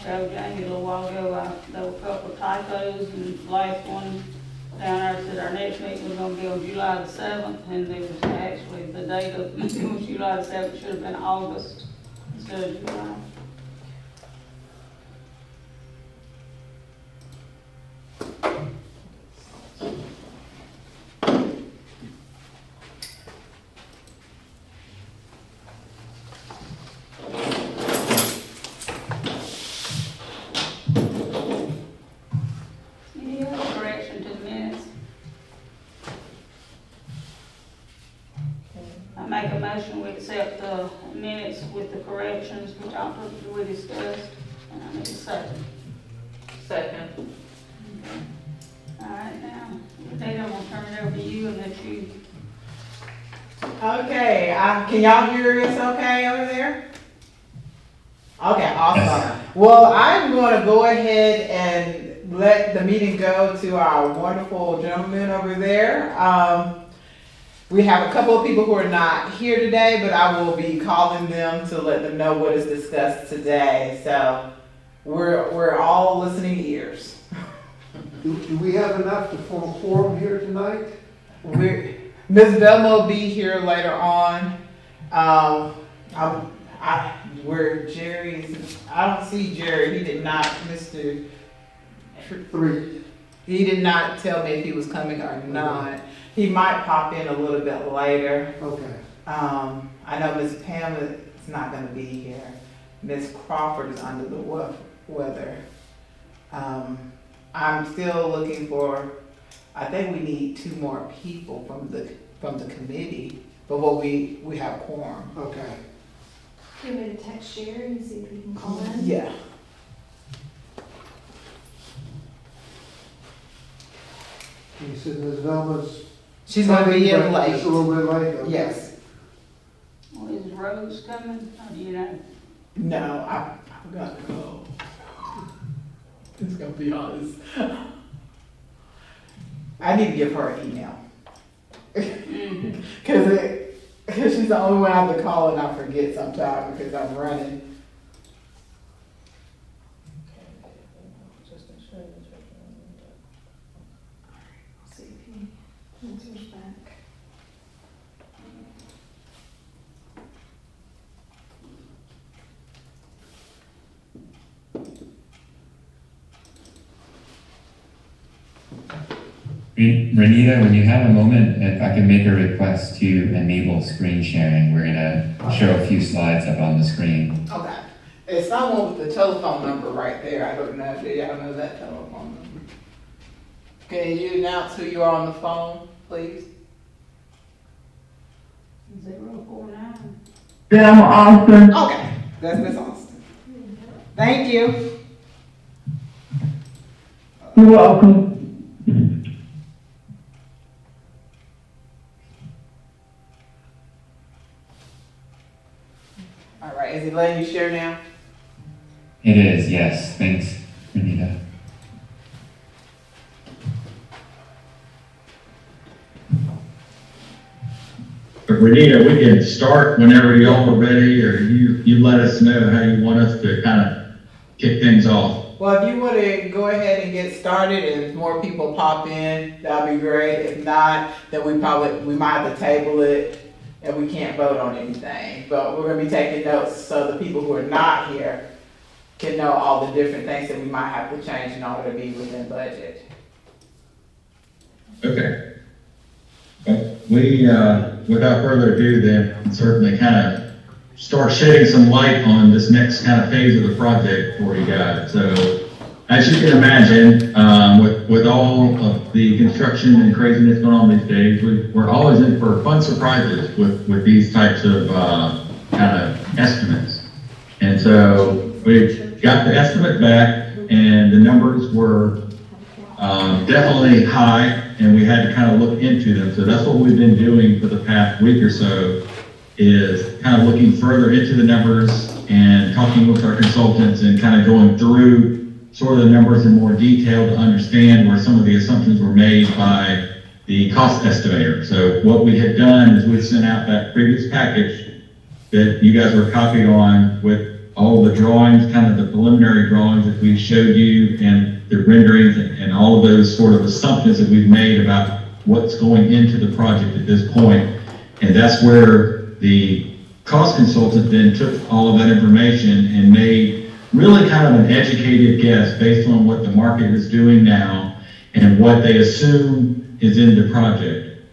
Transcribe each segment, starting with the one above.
told Jamie a little while ago, there were a couple of typos, and the last one down there said our next meeting was gonna be on July the 7th, and it was actually, the date of the meeting was July the 7th, should have been August instead of July. Any other correction to the minutes? I make a motion, we accept the minutes with the corrections, which we discussed, and I need a second. Second. All right, now, Dana, I'm gonna turn it over to you and let you. Okay, can y'all hear us okay over there? Okay, awesome. Well, I'm gonna go ahead and let the meeting go to our wonderful gentleman over there. We have a couple of people who are not here today, but I will be calling them to let them know what is discussed today. So we're all listening ears. Do we have enough to form a quorum here tonight? Ms. Velma will be here later on. Where Jerry's, I don't see Jerry. He did not, Mr. Three. He did not tell me if he was coming or not. He might pop in a little bit later. Okay. I know Ms. Pam is not going to be here. Ms. Crawford is under the weather. I'm still looking for, I think we need 2 more people from the committee, but we have quorum. Okay. You want me to text Sherry and see if we can call in? Yeah. You said Ms. Velma's. She's going to be in but late. Just a little bit late? Okay. Yes. Well, is Rose coming? Or do you know? No, I'm gonna go. It's gonna be honest. I need to give her an email. Cause she's the only one I have to call and I forget sometimes because I'm running. See if he answers back. Renita, when you have a moment, if I can make a request to enable screen sharing, we're gonna show a few slides up on the screen. Okay. It's someone with the telephone number right there. I don't know if y'all know that telephone number. Can you announce who you are on the phone, please? 049. Thelma Austin. Okay, that's Miss Austin. Thank you. You're welcome. All right, is he letting you share now? It is, yes. Thanks, Renita. Renita, we can start whenever y'all are ready, or you let us know how you want us to kind of kick things off. Well, if you want to go ahead and get started, and if more people pop in, that'd be great. If not, then we might have to table it, and we can't vote on anything. But we're gonna be taking notes so the people who are not here can know all the different things that we might have to change in order to be within budget. Okay. But we, without further ado, then certainly kind of start shedding some light on this next kind of phase of the project for you guys. So, as you can imagine, with all of the construction and craziness going on these days, we're always in for fun surprises with these types of kind of estimates. And so we got the estimate back, and the numbers were definitely high, and we had to kind of look into them. So that's what we've been doing for the past week or so, is kind of looking further into the numbers and talking with our consultants and kind of going through sort of the numbers in more detail to understand where some of the assumptions were made by the cost estimator. So what we had done is we sent out that previous package that you guys were copied on with all the drawings, kind of the preliminary drawings that we showed you, and the renderings and all of those sort of assumptions that we've made about what's going into the project at this point. And that's where the cost consultant then took all of that information and made really kind of an educated guess based on what the market is doing now and what they assume is in the project.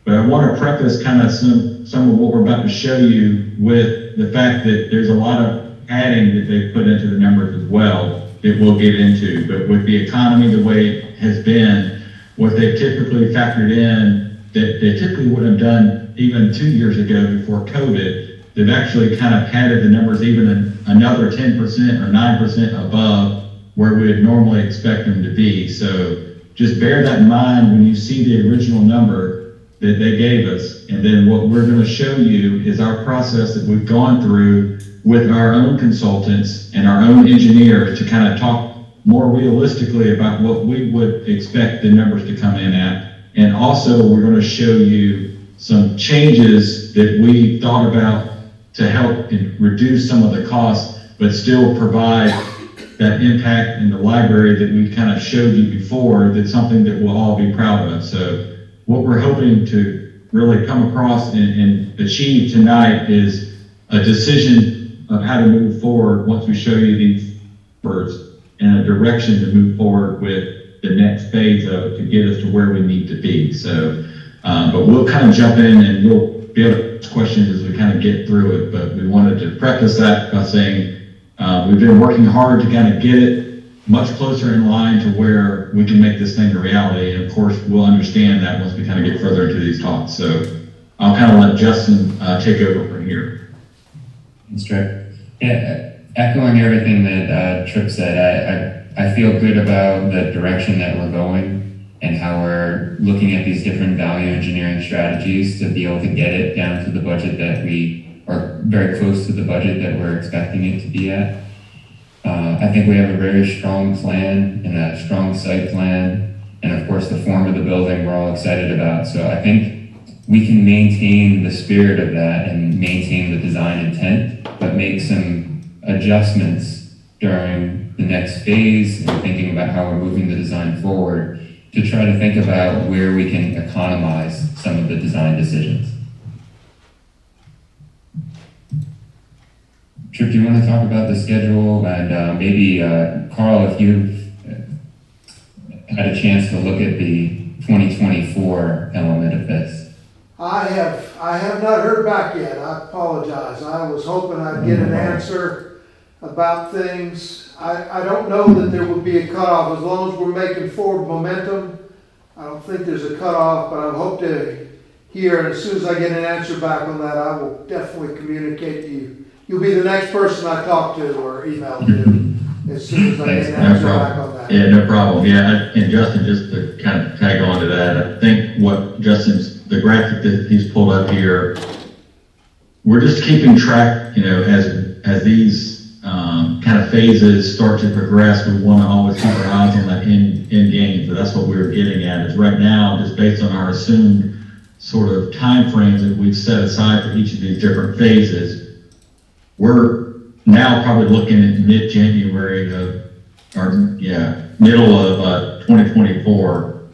But I want to preface kind of some of what we're about to show you with the fact that there's a lot of adding that they've put into the numbers as well that we'll get into. But with the economy the way it has been, what they've typically factored in that they typically would have done even 2 years ago before COVID, they've actually kind of padded the numbers even another 10% or 9% above where we would normally expect them to be. So just bear that in mind when you see the original number that they gave us. And then what we're going to show you is our process that we've gone through with our own consultants and our own engineers to kind of talk more realistically about what we would expect the numbers to come in at. And also we're going to show you some changes that we thought about to help reduce some of the costs, but still provide that impact in the library that we kind of showed you before. That's something that we'll all be proud of. So what we're hoping to really come across and achieve tonight is a decision of how to move forward once we show you these numbers and a direction to move forward with the next phase of it to get us to where we need to be. So, but we'll kind of jump in and we'll be able to ask questions as we kind of get through it. But we wanted to preface that by saying we've been working hard to kind of get it much closer in line to where we can make this thing a reality. And of course, we'll understand that once we kind of get further into these talks. So I'll kind of let Justin take over from here. Thanks, Tripp. Yeah, echoing everything that Tripp said, I feel good about the direction that we're going and how we're looking at these different value engineering strategies to be able to get it down to the budget that we are very close to the budget that we're expecting it to be at. I think we have a very strong plan and a strong site plan, and of course the form of the building we're all excited about. So I think we can maintain the spirit of that and maintain the design intent, but make some adjustments during the next phase and thinking about how we're moving the design forward to try to think about where we can economize some of the design decisions. Tripp, do you want to talk about the schedule? And maybe, Carl, if you've had a chance to look at the 2024 element of this. I have not heard back yet. I apologize. I was hoping I'd get an answer about things. I don't know that there would be a cutoff as long as we're making forward momentum. I don't think there's a cutoff, but I hope to hear. And as soon as I get an answer back on that, I will definitely communicate to you. You'll be the next person I talk to or email to as soon as I get an answer back on that. Yeah, no problem. Yeah, and Justin, just to kind of tag on to that, I think what the graphic that he's pulled up here, we're just keeping track, as these kind of phases start to progress, we want to always keep our eyes on that end game. So that's what we were getting at, is right now, just based on our assumed sort of time frames that we've set aside for each of these different phases, we're now probably looking at mid-January middle of 2024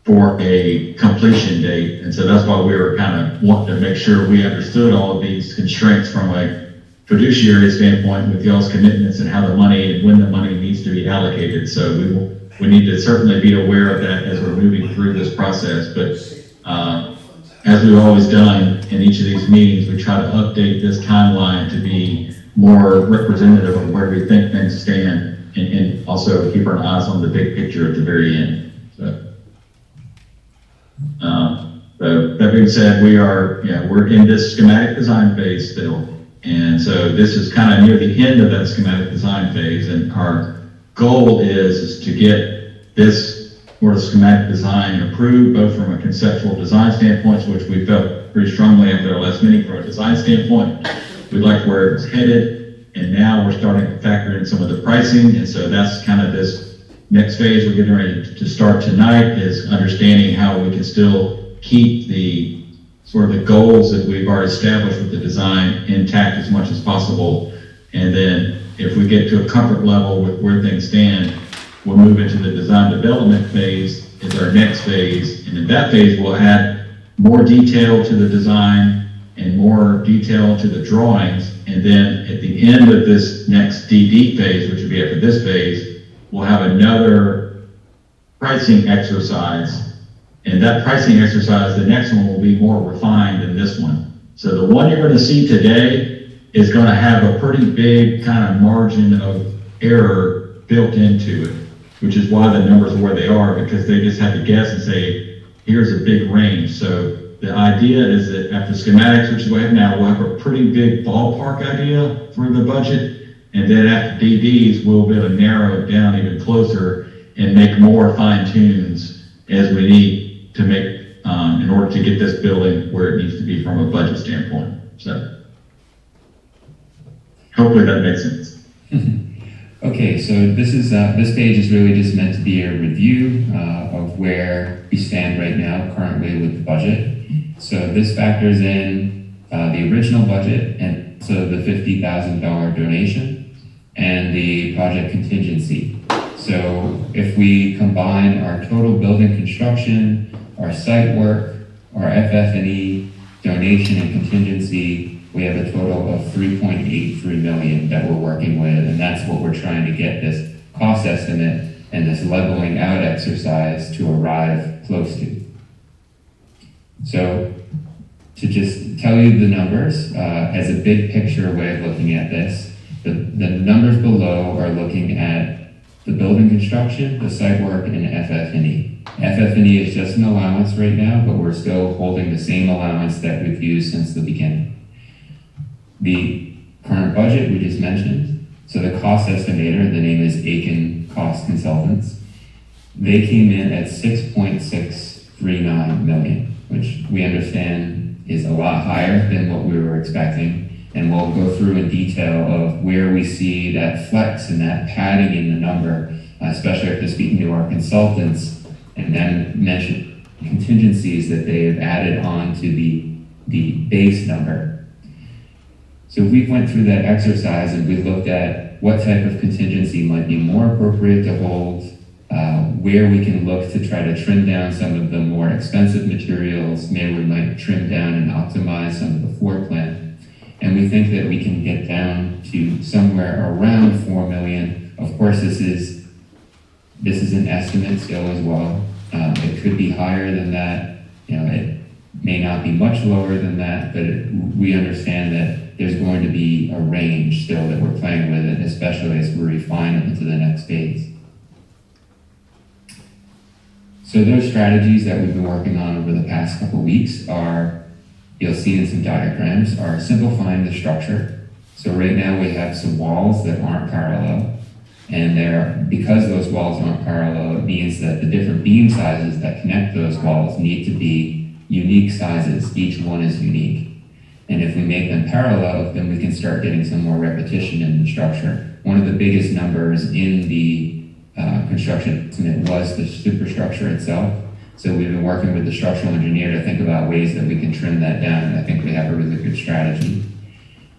for a completion date. And so that's why we were kind of wanting to make sure we understood all of these constraints from a fiduciary standpoint with y'all's commitments and how the money and when the money needs to be allocated. So we need to certainly be aware of that as we're moving through this process. But as we've always done in each of these meetings, we try to update this timeline to be more representative of where we think things stand and also keep our eyes on the big picture at the very end. So that being said, we're in this schematic design phase still. And so this is kind of near the end of that schematic design phase. And our goal is to get this sort of schematic design approved, both from a conceptual design standpoint, which we felt pretty strongly after our last meeting from a design standpoint. We liked where it was headed. And now we're starting to factor in some of the pricing. And so that's kind of this next phase we're getting ready to start tonight, is understanding how we can still keep the sort of the goals that we've already established with the design intact as much as possible. And then if we get to a comfort level with where things stand, we'll move into the design development phase is our next phase. And in that phase, we'll add more detail to the design and more detail to the drawings. And then at the end of this next DD phase, which will be after this phase, we'll have another pricing exercise. And that pricing exercise, the next one will be more refined than this one. So the one you're going to see today is going to have a pretty big kind of margin of error built into it, which is why the numbers are where they are, because they just have to guess and say, here's a big range. So the idea is that after schematics, which is what we have now, we'll have a pretty big ballpark idea for the budget. And then after DDs, we'll be able to narrow it down even closer and make more fine tunes as we need to make, in order to get this building where it needs to be from a budget standpoint. So hopefully that makes sense. Okay, so this page is really just meant to be a review of where we stand right now currently with the budget. So this factors in the original budget and so the $50,000 donation and the project contingency. So if we combine our total building construction, our site work, our FF&E, donation and contingency, we have a total of $3.83 million that we're working with, and that's what we're trying to get this cost estimate and this leveling out exercise to arrive close to. So to just tell you the numbers, as a big picture way of looking at this, the numbers below are looking at the building construction, the site work, and FF&E. FF&E is just an allowance right now, but we're still holding the same allowance that we've used since the beginning. The current budget we just mentioned, so the cost estimator, the name is Aiken Cost Consultants, they came in at $6.639 million, which we understand is a lot higher than what we were expecting. And we'll go through in detail of where we see that flex and that padding in the number, especially after speaking to our consultants and then mention contingencies that they have added on to the base number. So we went through that exercise and we looked at what type of contingency might be more appropriate to hold, where we can look to try to trim down some of the more expensive materials, maybe we might trim down and optimize some of the floor plan. And we think that we can get down to somewhere around $4 million. Of course, this is an estimate still as well. It could be higher than that. You know, it may not be much lower than that, but we understand that there's going to be a range still that we're playing with, and especially as we refine it into the next phase. So those strategies that we've been working on over the past couple of weeks are, you'll see in some diagrams, are simplifying the structure. So right now we have some walls that aren't parallel, and because those walls aren't parallel, it means that the different beam sizes that connect those walls need to be unique sizes. Each one is unique. And if we make them parallel, then we can start getting some more repetition in the structure. One of the biggest numbers in the construction estimate was the superstructure itself. So we've been working with the structural engineer to think about ways that we can trim that down, and I think we have a really good strategy.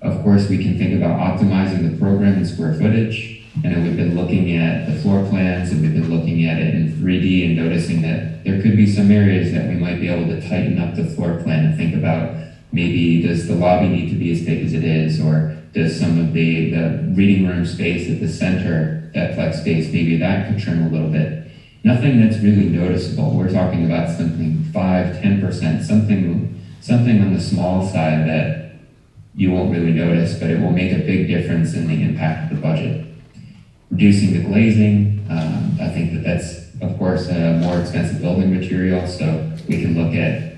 Of course, we can think about optimizing the program in square footage, and then we've been looking at the floor plans, and we've been looking at it in 3D and noticing that there could be some areas that we might be able to tighten up the floor plan and think about maybe does the lobby need to be as big as it is, or does some of the reading room space at the center, that flex space, maybe that could trim a little bit. Nothing that's really noticeable. We're talking about something 5-10%, something on the small side that you won't really notice, but it will make a big difference in the impact of the budget. Reducing the glazing, I think that's, of course, a more expensive building material, so we can look at,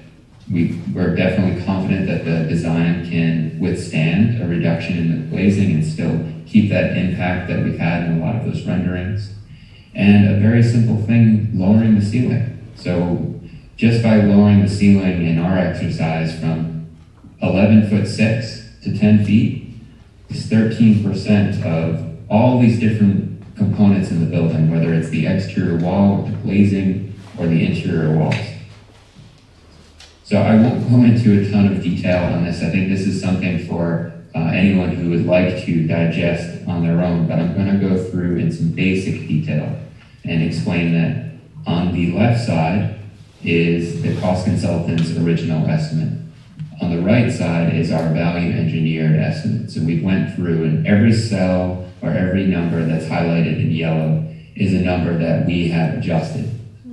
we're definitely confident that the design can withstand a reduction in the glazing and still keep that impact that we've had in a lot of those renderings. And a very simple thing, lowering the ceiling. So just by lowering the ceiling in our exercise from 11'6" to 10 feet is 13% of all these different components in the building, whether it's the exterior wall, or the glazing, or the interior walls. So I won't go into a ton of detail on this. I think this is something for anyone who would like to digest on their own, but I'm going to go through in some basic detail and explain that on the left side is the cost consultant's original estimate. On the right side is our value engineered estimate. So we went through, and every cell or every number that's highlighted in yellow is a number that we have adjusted.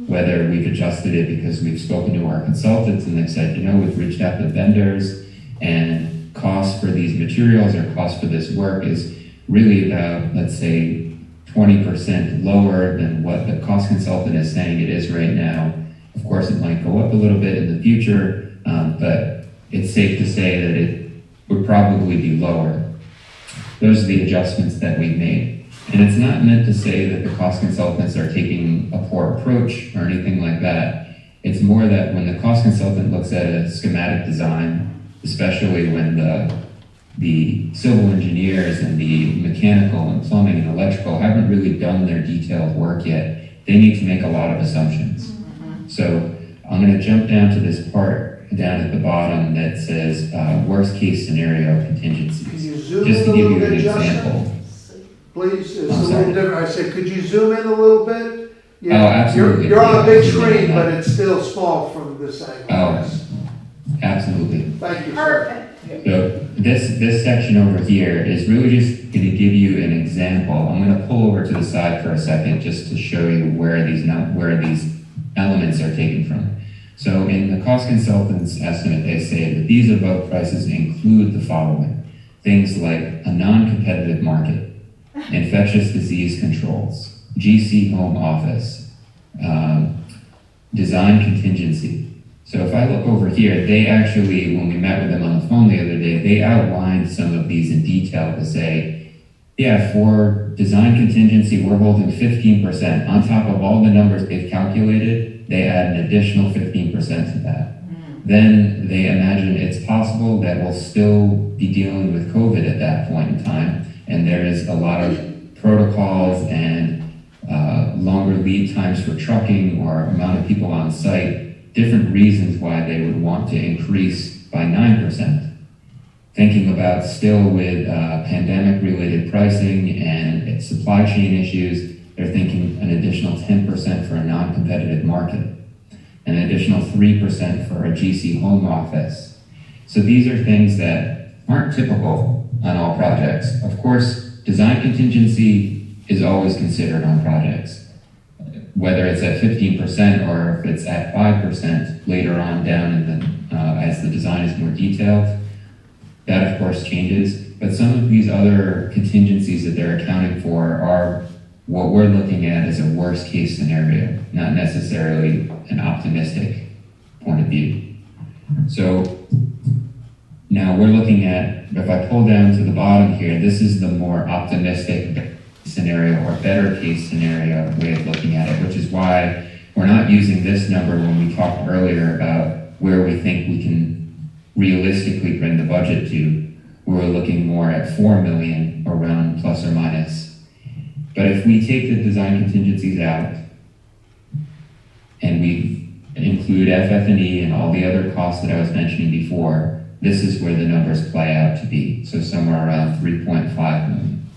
Whether we've adjusted it because we've spoken to our consultants and they've said, we've reached out to vendors and cost for these materials or cost for this work is really about, let's say, 20% lower than what the cost consultant is saying it is right now. Of course, it might go up a little bit in the future, but it's safe to say that it would probably be lower. Those are the adjustments that we've made. And it's not meant to say that the cost consultants are taking a poor approach or anything like that. It's more that when the cost consultant looks at a schematic design, especially when the civil engineers and the mechanical and plumbing and electrical haven't really done their detailed work yet, they need to make a lot of assumptions. So I'm going to jump down to this part down at the bottom that says worst case scenario contingencies. Can you zoom Just in to a give you little an bit, Justin? example. Please, it's I'm a sorry. little different. I said, could you zoom in a little bit? Oh, absolutely. You're on a Yeah, big I'll zoom in screen, on but that. it's still small from this angle. Oh. Yes. Absolutely. Thank you, sir. Perfect. So this section over here is really just going to give you an example. I'm going to pull over to the side for a second just to show you where these elements are taken from. So in the cost consultant's estimate, they say that these above prices include the following. Things like a non-competitive market, infectious disease controls, GC home office, design contingency. So if I look over here, they actually, when we met with them on the phone the other day, they outlined some of these in detail to say, yeah, for design contingency, we're holding 15%. On top of all the numbers they've calculated, they add an additional 15% to that. Then they imagine it's possible that we'll still be dealing with COVID at that point in time, and there is a lot of protocols and longer lead times for trucking or amount of people on site, different reasons why they would want to increase by 9%. Thinking about still with pandemic-related pricing and supply chain issues, they're thinking an additional 10% for a non-competitive market, an additional 3% for a GC home office. So these are things that aren't typical on all projects. Of course, design contingency is always considered on projects, whether it's at 15% or if it's at 5% later on down in the, as the design is more detailed. That of course changes, but some of these other contingencies that they're accounting for are what we're looking at as a worst case scenario, not necessarily an optimistic point of view. So now we're looking at, if I pull down to the bottom here, this is the more optimistic scenario or better case scenario way of looking at it, which is why we're not using this number when we talked earlier about where we think we can realistically bring the budget to. We're looking more at 4 million around plus or minus. But if we take the design contingencies out and we include FF&E and all the other costs that I was mentioning before, this is where the numbers play out to be. So somewhere around 3.5 million.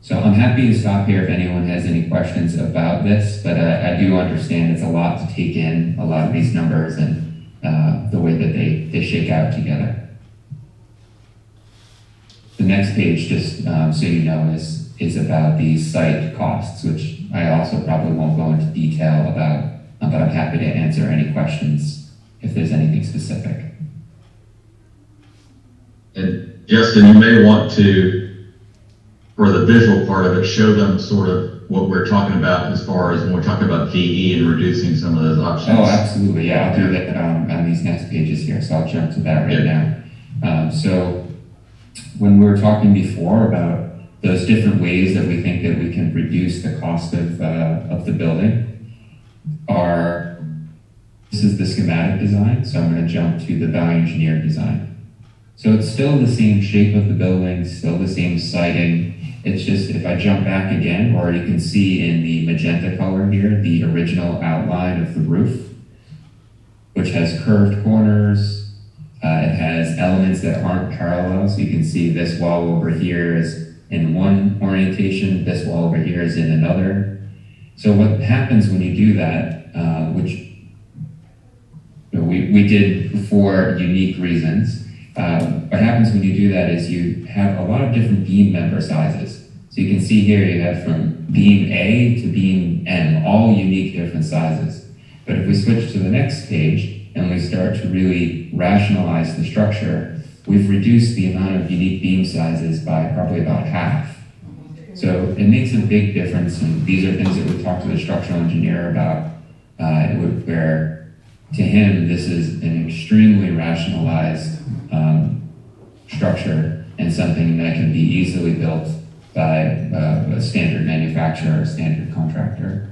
So I'm happy to stop here if anyone has any questions about this, but I do understand it's a lot to take in, a lot of these numbers and the way that they shake out together. The next page, just so you know, is about the site costs, which I also probably won't go into detail about, but I'm happy to answer any questions if there's anything specific. And Justin, you may want to, for the visual part of it, show them sort of what we're talking about as far as when we're talking about VE and reducing some of those options. Oh, absolutely. Yeah, I'll do that on these next pages here. So I'll jump to that right now. So when we were talking before about those different ways that we think that we can reduce the cost of the building, this is the schematic design. So I'm going to jump to the value engineered design. So it's still the same shape of the building, still the same siding. It's just, if I jump back again, or you can see in the magenta color here, the original outline of the roof, which has curved corners. It has elements that aren't parallel. So you can see this wall over here is in one orientation, this wall over here is in another. So what happens when you do that, which we did for unique reasons, what happens when you do that is you have a lot of different beam member sizes. So you can see here you have from beam A to beam M, all unique different sizes. But if we switch to the next page and we start to really rationalize the structure, we've reduced the amount of unique beam sizes by probably about half. So it makes a big difference, and these are things that we talked to the structural engineer about, where to him this is an extremely rationalized structure and something that can be easily built by a standard manufacturer or standard contractor.